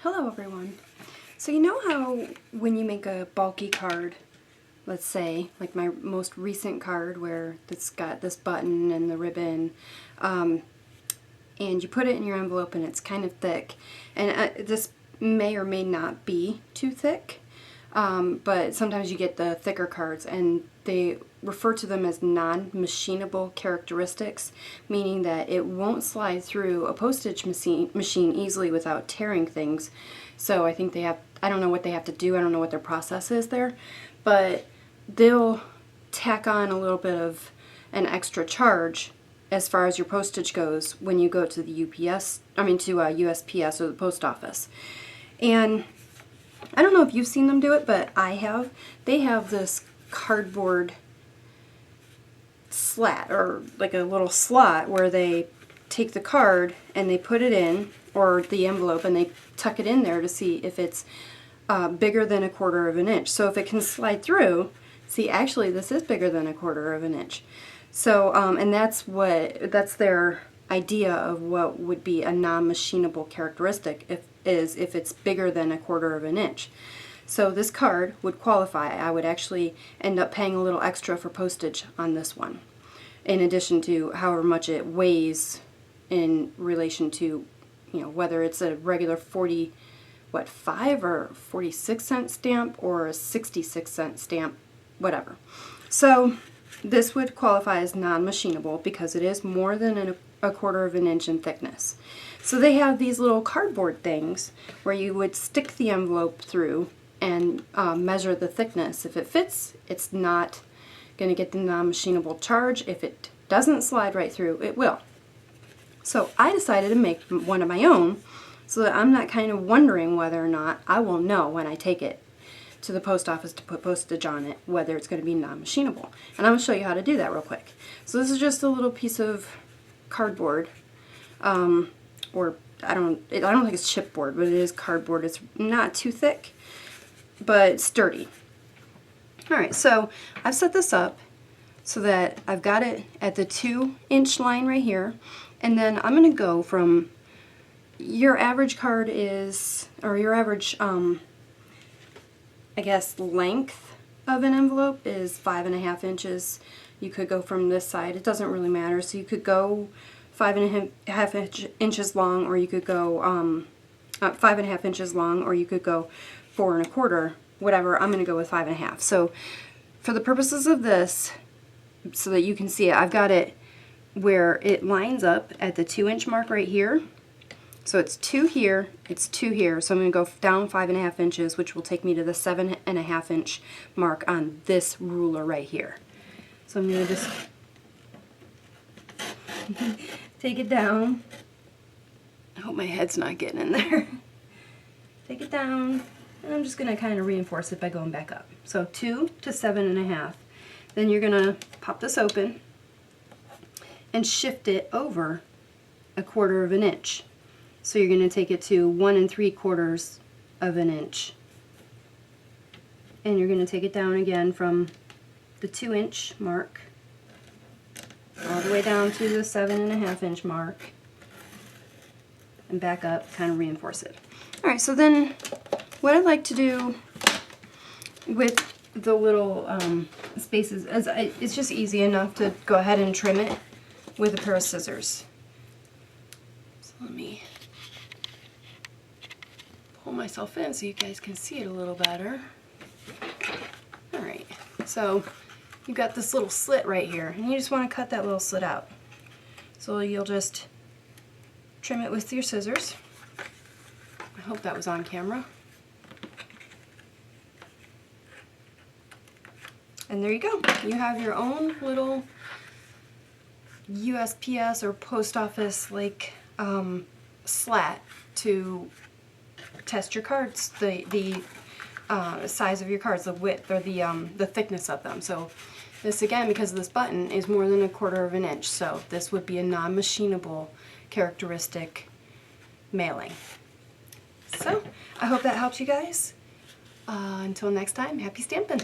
Hello everyone. So you know how when you make a bulky card, let's say, like my most recent card where it's got this button and the ribbon, and you put it in your envelope and it's kind of thick, and this may or may not be too thick, but sometimes you get the thicker cards and they refer to them as non-machinable characteristics, meaning that it won't slide through a postage machine easily without tearing things. So I think I don't know what they have to do, I don't know what their process is there, but they'll tack on a little bit of an extra charge as far as your postage goes when you go to the USPS or the post office. And I don't know if you've seen them do it, but I have. They have this cardboard slat, or like a little slot, where they take the card and they put it in, or the envelope, and they tuck it in there to see if it's bigger than 1/4 of an inch. So if it can slide through, see, actually this is bigger than 1/4 of an inch. So, and that's their idea of what would be a non-machinable characteristic if it's bigger than 1/4 of an inch. So this card would qualify. I would actually end up paying a little extra for postage on this one, in addition to however much it weighs in relation to, you know, whether it's a regular 5 or 46-cent stamp or a 66-cent stamp, whatever. So this would qualify as non-machinable because it is more than 1/4 of an inch in thickness. So they have these little cardboard things where you would stick the envelope through and measure the thickness. If it fits, it's not going to get the non-machinable charge. If it doesn't slide right through, it will. So I decided to make one of my own so that I'm not kind of wondering whether or not I will know when I take it to the post office to put postage on it whether it's going to be non-machinable. And I'm going to show you how to do that real quick. So this is just a little piece of cardboard, or I don't think it's chipboard, but it is cardboard. It's not too thick, but sturdy. Alright, so I've set this up so that I've got it at the 2-inch line right here, and then I'm going to go from your average card is, or your average, I guess, length of an envelope is 5.5 inches. You could go from this side, it doesn't really matter, so you could go 5.5 inches long, or you could go 5.5 inches long, or you could go 4 1/4, whatever. I'm going to go with 5.5. So for the purposes of this, so that you can see it, I've got it where it lines up at the 2-inch mark right here. So it's 2 here, it's 2 here, so I'm going to go down 5.5 inches, which will take me to the 7.5 inch mark on this ruler right here. So I'm going to just take it down. I hope my head's not getting in there. Take it down, and I'm just going to kind of reinforce it by going back up. So 2 to 7.5. Then you're going to pop this open and shift it over 1/4 of an inch. So you're going to take it to 1 3/4 of an inch. And you're going to take it down again from the 2-inch mark all the way down to the 7.5 inch mark and back up, kind of reinforce it. Alright, so then what I'd like to do with the little spaces is it's just easy enough to go ahead and trim it with a pair of scissors. So let me pull myself in so you guys can see it a little better. Alright, so you've got this little slit right here, and you just want to cut that little slit out. So you'll just trim it with your scissors. I hope that was on camera. And there you go. You have your own little USPS or post office like slat to test your cards, the size of your cards, the width or the thickness of them. So this, again, because of this button, is more than 1/4 of an inch. So this would be a non-machinable characteristic mailing. So I hope that helps you guys. Until next time, happy stamping!